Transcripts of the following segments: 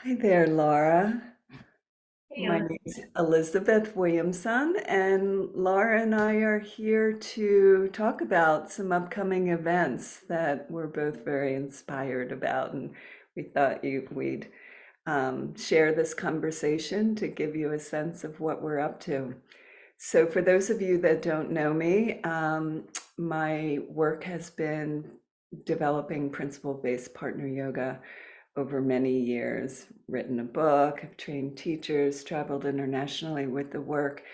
Hi there, Laura. Hey, My name's Elizabeth Williamson, and Laura and I are here to talk about some upcoming events that we're both very inspired about, and we thought we'd share this conversation to give you a sense of what we're up to. So, for those of you that don't know me, my work has been developing principle-based partner yoga over many years, written a book, have trained teachers, traveled internationally with the work.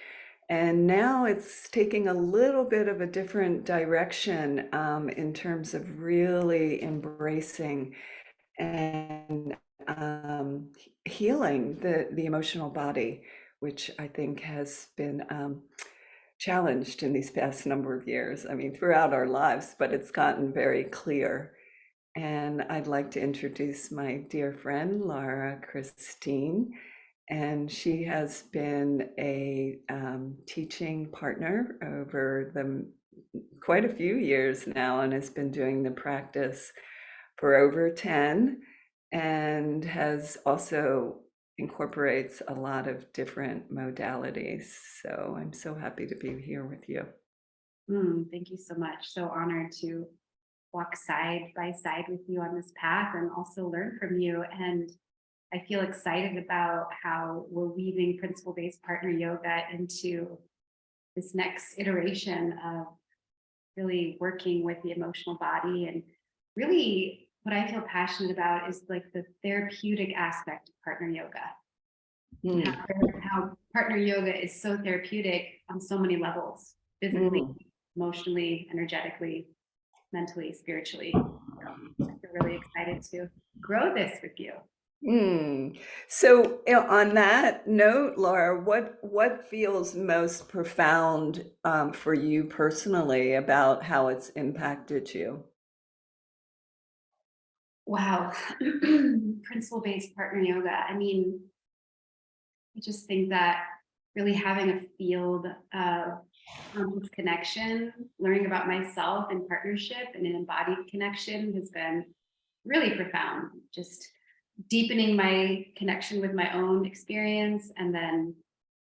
And now it's taking a little bit of a different direction in terms of really embracing and healing the emotional body, which I think has been challenged in these past number of years. I mean, throughout our lives, but it's gotten very clear. And I'd like to introduce my dear friend, Laura Christine. And she has been a teaching partner over the quite a few years now and has been doing the practice for over 10 and has also incorporates a lot of different modalities. So I'm so happy to be here with you. Thank you so much. So honored to walk side by side with you on this path and also learn from you. And I feel excited about how we're weaving principle-based partner yoga into this next iteration of really working with the emotional body. And really, what I feel passionate about is like the therapeutic aspect of partner yoga. And Mm, how partner yoga is so therapeutic on so many levels, physically, mm. emotionally, energetically, mentally, spiritually. So I feel really excited to grow this with you. So, on that note, Laura, what feels most profound for you personally about how it's impacted you? Wow. Principle-based partner yoga. I mean, I just think that really having a field of connection, learning about myself in partnership and an embodied connection has been really profound. Just deepening my connection with my own experience and then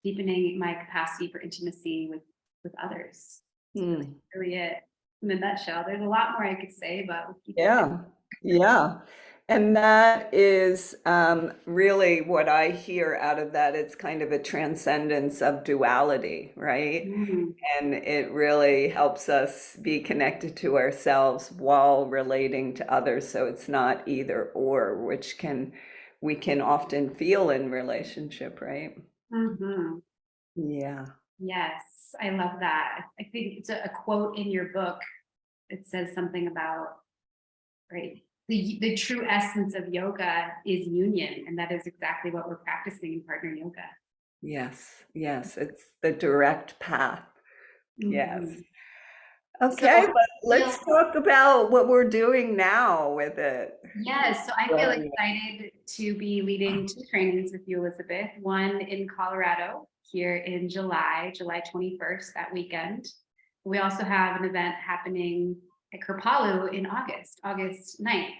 deepening my capacity for intimacy with others. It's Hmm. really it in a nutshell. There's a lot more I could say, but we'll keep it there. Yeah, yeah. And that is really what I hear out of that. It's kind of a transcendence of duality, right? Mm, And it really helps us be connected to ourselves while relating to others. So it's not either or, which can we can often feel in relationship, right? mhm. Yeah. Yes, I love that. I think it's a quote in your book. It says something about, right, the true essence of yoga is union, and that is exactly what we're practicing in partner yoga. Yes. Yes. It's the direct path. Yes. Mhm. So Okay, I but feel let's talk about what we're doing now with it. Yes, so I feel Well, excited to be leading two trainings with you, Elizabeth. One in Colorado here in July 21st, that weekend. We also have an event happening at Kripalu in August 9th.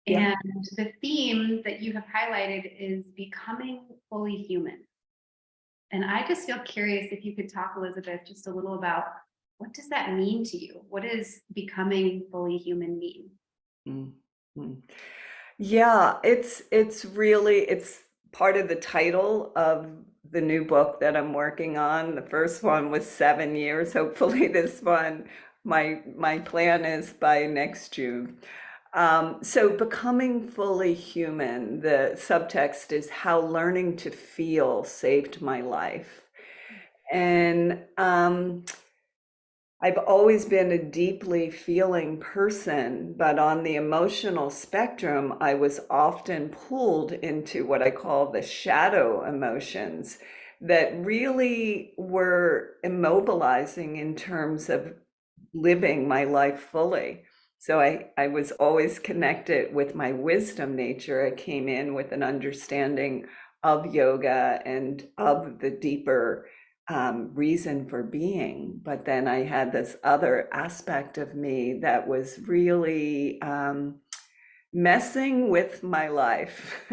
yeah. And the theme that you have highlighted is becoming fully human. And I just feel curious if you could talk, Elizabeth, just a little about what does that mean to you? What does becoming fully human mean? Mm, mm. Yeah, it's really it's part of the title of the new book that I'm working on. The first one was 7 years. Hopefully this one, my plan is by next June. So becoming fully human, the subtext is how learning to feel saved my life. And I've always been a deeply feeling person, but on the emotional spectrum, I was often pulled into what I call the shadow emotions that really were immobilizing in terms of living my life fully. So I was always connected with my wisdom nature. I came in with an understanding of yoga and of the deeper reason for being. But then I had this other aspect of me that was really messing with my life.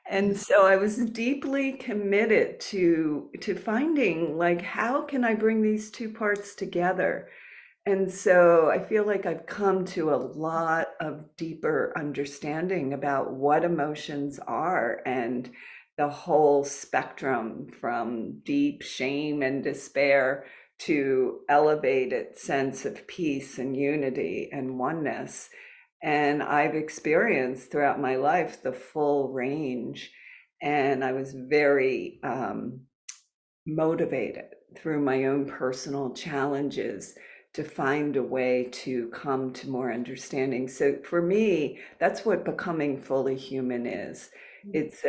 And so I was deeply committed to finding, like, how can I bring these two parts together? And so I feel like I've come to a lot of deeper understanding about what emotions are and the whole spectrum from deep shame and despair to elevated sense of peace and unity and oneness. And I've experienced throughout my life the full range. And I was very motivated through my own personal challenges to find a way to come to more understanding. So for me, that's what becoming fully human is. It's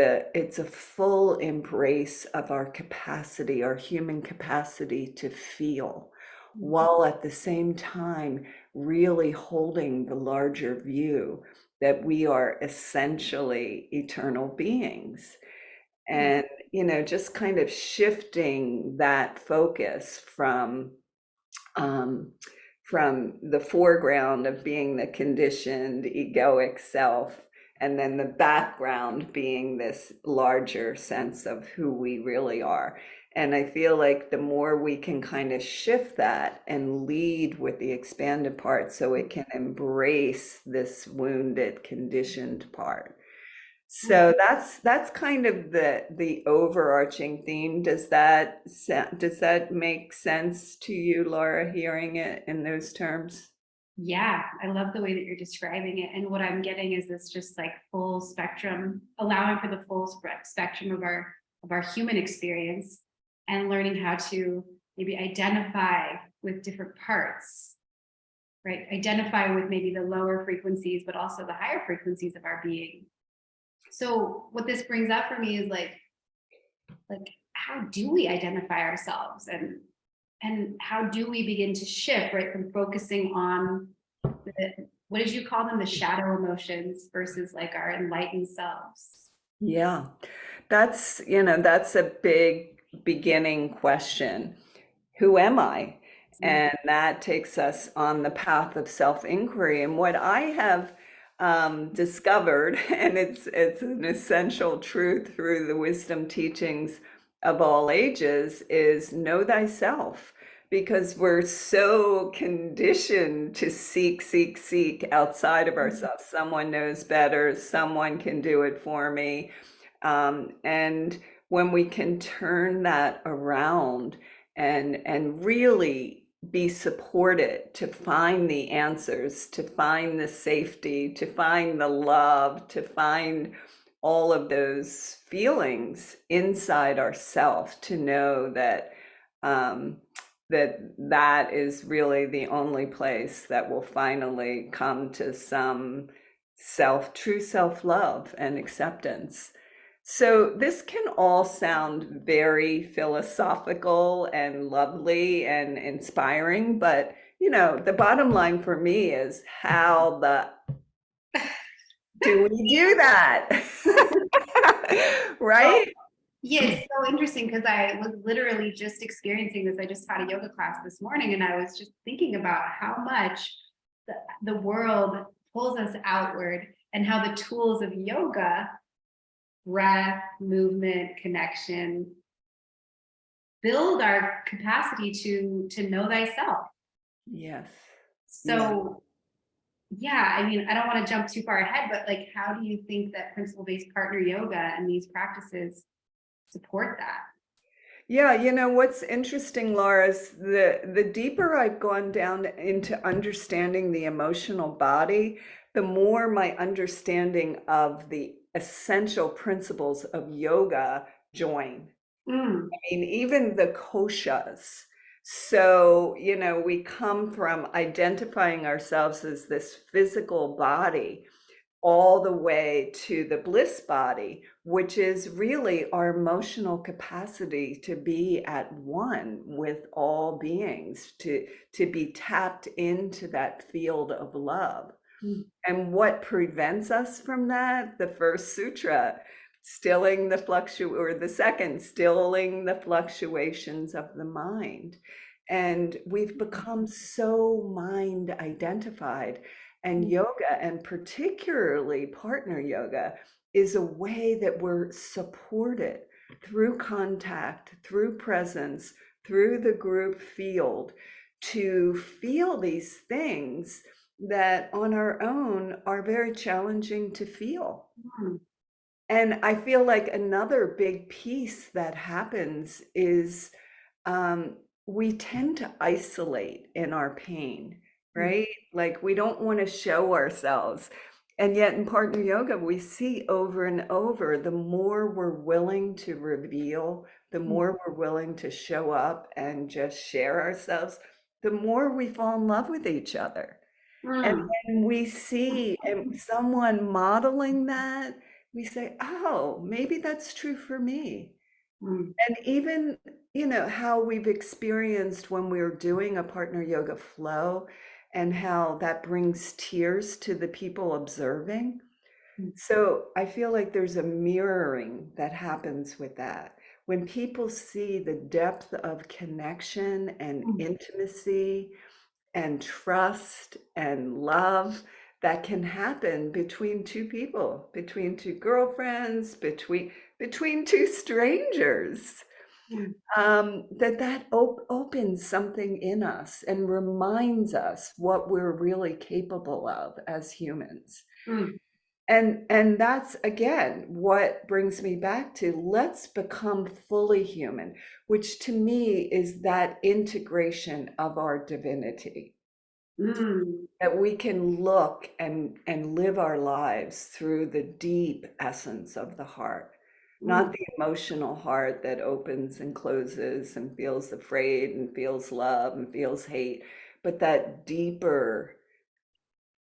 a full embrace of our capacity, our human capacity to feel, while at the same time really holding the larger view that we are essentially eternal beings. And, just kind of shifting that focus um, from the foreground of being the conditioned egoic self, and then the background being this larger sense of who we really are. And I feel like the more we can kind of shift that and lead with the expanded part so it can embrace this wounded, conditioned part. So that's kind of the overarching theme. Does that make sense to you, Laura, hearing it in those terms? Yeah, I love the way that you're describing it. And what I'm getting is this just like full spectrum, allowing for the full spectrum of our human experience and learning how to maybe identify with different parts, right? Identify with maybe the lower frequencies, but also the higher frequencies of our being. So what this brings up for me is like how do we identify ourselves and how do we begin to shift right from focusing on what did you call them, the shadow emotions versus like our enlightened selves. Yeah, that's a big beginning question. Who am I? Mm, And that takes us on the path of self-inquiry. And what I have discovered, and it's an essential truth through the wisdom teachings of all ages, is know thyself. Because we're so conditioned to seek, seek, seek outside of mm, ourselves. Someone knows better, someone can do it for me. And when we can turn that around and really be supported to find the answers, to find the safety, to find the love, to find all of those feelings inside ourselves, to know that um, that is really the only place that will finally come to some true self-love and acceptance. So this can all sound very philosophical and lovely and inspiring, but the bottom line for me is how the do we do that? well, Right? yeah, it's so interesting because I was literally just experiencing this. I just taught a yoga class this morning and I was just thinking about how much the world pulls us outward and how the tools of yoga, breath, movement, connection, build our capacity to know thyself. Yes. Yeah. So yeah, I mean, I don't want to jump too far ahead, but like, how do you think that principle-based partner yoga and these practices support that? Yeah, what's interesting, Laura, is the deeper I've gone down into understanding the emotional body, the more my understanding of the essential principles of yoga join. Mm, I mean, even the koshas. So, we come from identifying ourselves as this physical body all the way to the bliss body, which is really our emotional capacity to be at one with all beings, to be tapped into that field of love. mm, And what prevents us from that? The first sutra, or the second, stilling the fluctuations of the mind. And we've become so mind identified. And yoga, and particularly partner yoga, is a way that we're supported through contact, through presence, through the group field to feel these things that on our own are very challenging to feel. Mm, And I feel like another big piece that happens is um, we tend to isolate in our pain, mm, right? Like we don't want to show ourselves. And yet in partner yoga, we see over and over the more we're willing to reveal, the mm, more we're willing to show up and just share ourselves, the more we fall in love with each other. And mm, when we see someone modeling that, we say, oh, maybe that's true for me. mm, And even, how we've experienced when we're doing a partner yoga flow and how that brings tears to the people observing. mm, So I feel like there's a mirroring that happens with that. When people see the depth of connection and mm, intimacy and trust and love that can happen between two people, between two girlfriends, between two strangers, mm, that opens something in us and reminds us what we're really capable of as humans. mm, And that's again what brings me back to let's become fully human, which to me is that integration of our divinity, mm, that we can look and live our lives through the deep essence of the heart, not mm, the emotional heart that opens and closes and feels afraid and feels love and feels hate, but that deeper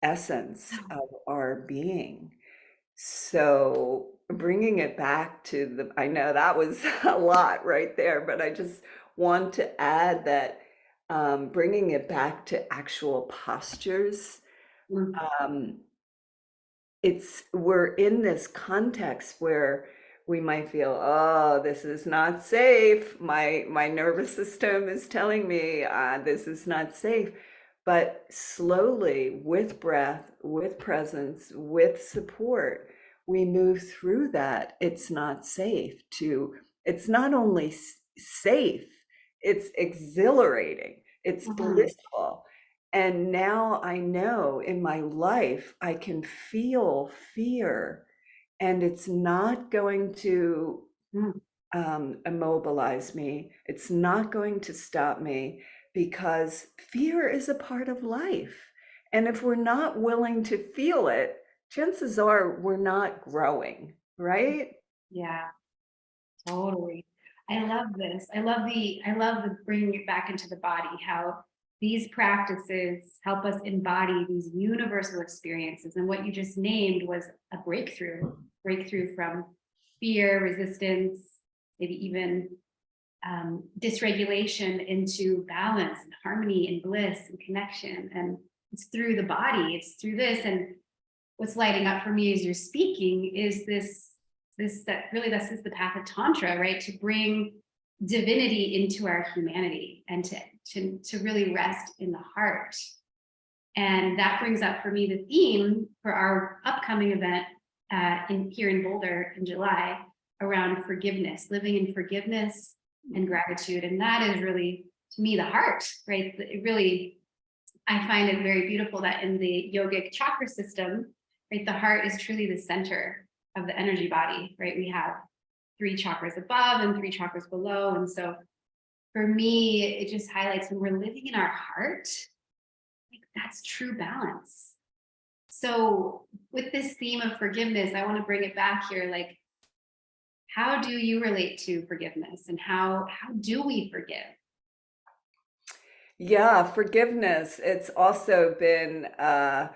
essence of our being. So bringing it back to I know that was a lot right there, but I just want to add that bringing it back to actual postures, mm, um, we're in this context where we might feel, oh, this is not safe. My nervous system is telling me this is not safe. But slowly, with breath, with presence, with support, we move through that. It's not safe to, it's not only safe, it's exhilarating, it's mm, blissful. And now I know in my life, I can feel fear, and it's not going to mm, immobilize me. It's not going to stop me because fear is a part of life. And if we're not willing to feel it, chances are we're not growing, right? yeah, totally. I love this. I love the bringing it back into the body, how these practices help us embody these universal experiences. And what you just named was a breakthrough from fear, resistance, maybe even dysregulation into balance and harmony and bliss and connection. And it's through the body, it's through this. And what's lighting up for me as you're speaking is this is the path of tantra, right? To bring divinity into our humanity and to really rest in the heart. And that brings up for me the theme for our upcoming event here in Boulder in July around forgiveness, living in forgiveness and gratitude. And that is really, to me, the heart, right? It really, I find it very beautiful that in the yogic chakra system, right, the heart is truly the center of the energy body, right? We have 3 chakras above and 3 chakras below. And so for me, it just highlights when we're living in our heart, like that's true balance. So with this theme of forgiveness, I want to bring it back here. Like, how do you relate to forgiveness and how do we forgive? Yeah, forgiveness. It's also been a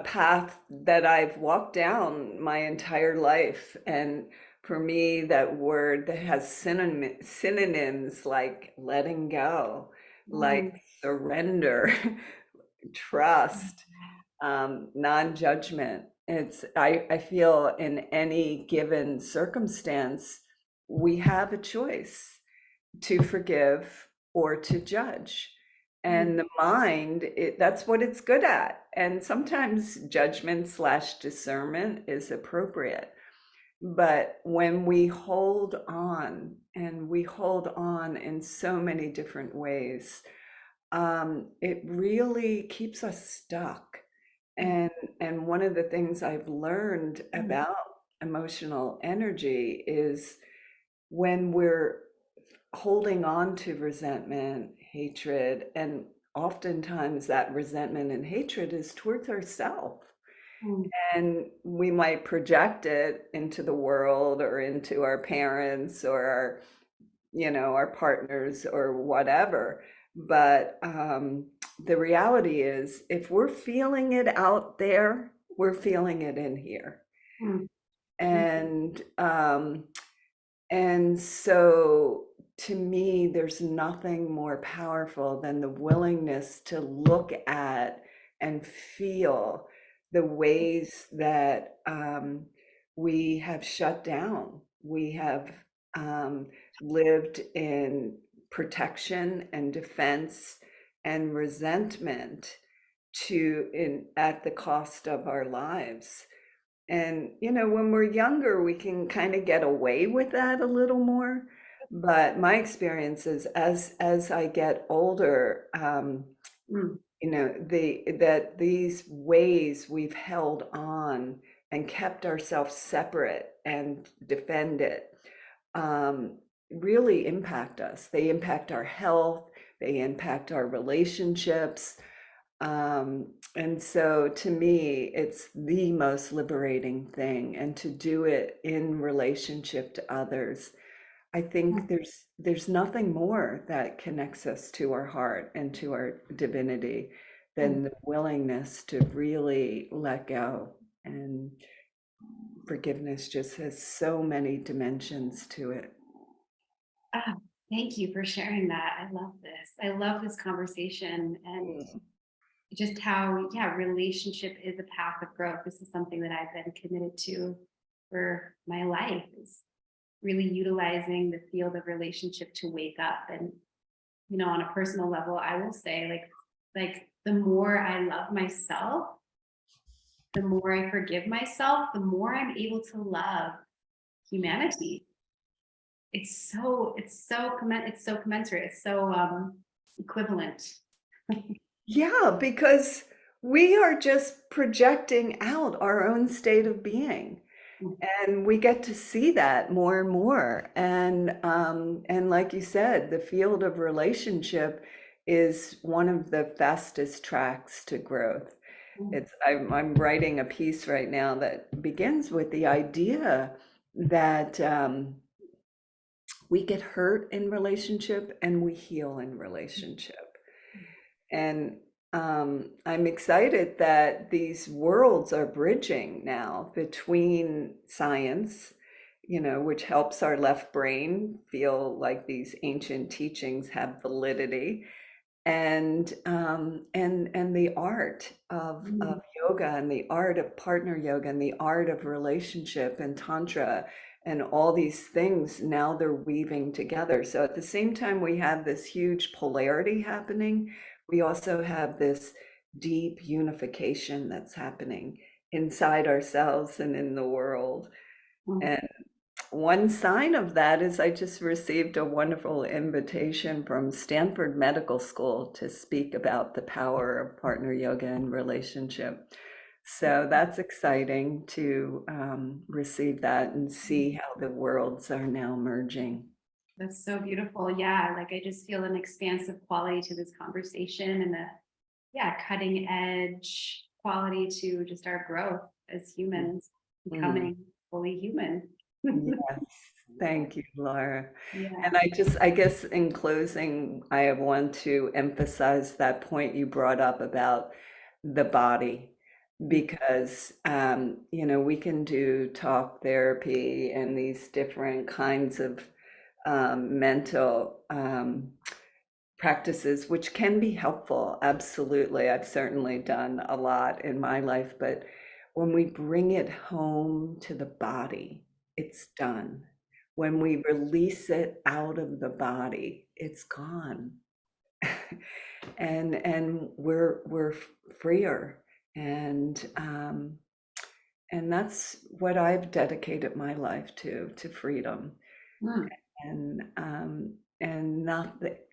path that I've walked down my entire life. And for me, that word that has synonyms like letting go, like Mm, surrender, trust, non-judgment. I feel in any given circumstance, we have a choice to forgive or to judge. mm, And the mind, that's what it's good at. and sometimes judgment slash discernment is appropriate. But when we hold on, and we hold on in so many different ways, it really keeps us stuck. And and one of the things I've learned about emotional energy is when we're holding on to resentment, hatred, and oftentimes that resentment and hatred is towards ourselves. Mm, And we might project it into the world or into our parents or our, our partners or whatever. But the reality is, if we're feeling it out there, we're feeling it in here. mm, mm, And so to me, there's nothing more powerful than the willingness to look at and feel the ways that we have shut down. We have lived in protection and defense and resentment at the cost of our lives. And, when we're younger, we can kind of get away with that a little more. But my experience is as I get older, mm, that these ways we've held on and kept ourselves separate and defended um, really impact us. They impact our health, they impact our relationships, and so to me, it's the most liberating thing. And to do it in relationship to others, I think mm, there's nothing more that connects us to our heart and to our divinity mm. than the willingness to really let go. And forgiveness just has so many dimensions to it. Ah, thank you for sharing that. I love this. I love this conversation and Mm, just how, yeah, relationship is a path of growth. This is something that I've been committed to for my life, is really utilizing the field of relationship to wake up. And, on a personal level, I will say, like the more I love myself, the more I forgive myself, the more I'm able to love humanity. It's so commensurate, it's so equivalent. yeah, because we are just projecting out our own state of being. And we get to see that more and more. And like you said, the field of relationship is one of the fastest tracks to growth. I'm writing a piece right now that begins with the idea that we get hurt in relationship and we heal in relationship. And I'm excited that these worlds are bridging now between science, which helps our left brain feel like these ancient teachings have validity, and the art of Mm, yoga and the art of partner yoga and the art of relationship and tantra and all these things, now they're weaving together. So at the same time we have this huge polarity happening, we also have this deep unification that's happening inside ourselves and in the world. mm, And one sign of that is I just received a wonderful invitation from Stanford Medical School to speak about the power of partner yoga and relationship. So that's exciting to receive that and see mm. how the worlds are now merging. That's so beautiful. Yeah, like I just feel an expansive quality to this conversation, and a, yeah, cutting edge quality to just our growth as humans, Mm. becoming fully human. Yes, thank you, Laura. Yeah. And I guess in closing, I want to emphasize that point you brought up about the body, because, we can do talk therapy and these different kinds of mental practices, which can be helpful. Absolutely. I've certainly done a lot in my life, but when we bring it home to the body, it's done. When we release it out of the body, it's gone. And we're freer. And and that's what I've dedicated my life to freedom. Mm, And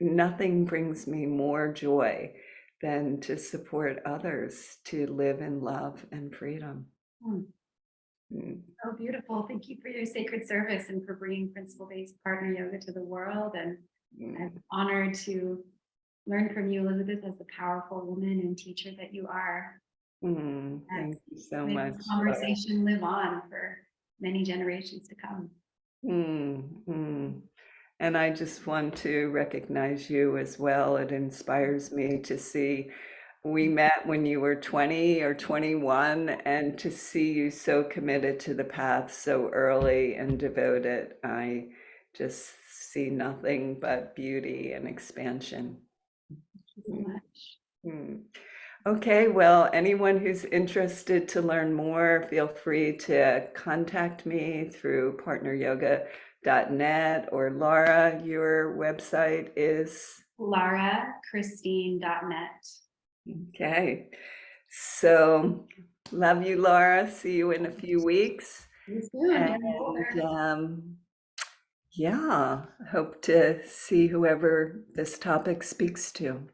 nothing brings me more joy than to support others to live in love and freedom. mm. Mm, So beautiful. Thank you for your sacred service and for bringing principle-based partner yoga to the world. And I'm mm, honored to learn from you, Elizabeth, as the powerful woman and teacher that you are. Yes. Thank you so May much, this Laura. conversation live on for many generations to come. Mm. And I just want to recognize you as well. It inspires me to see we met when you were 20 or 21, and to see you so committed to the path so early and devoted. I just see nothing but beauty and expansion. Thank you so much. Mm. Okay, well, anyone who's interested to learn more, feel free to contact me through partneryoga.net, or Laura, your website is. LaraChristine.net. Okay. So, love you, Laura. See you in a few weeks. See you soon, getting And older. yeah, hope to see whoever this topic speaks to.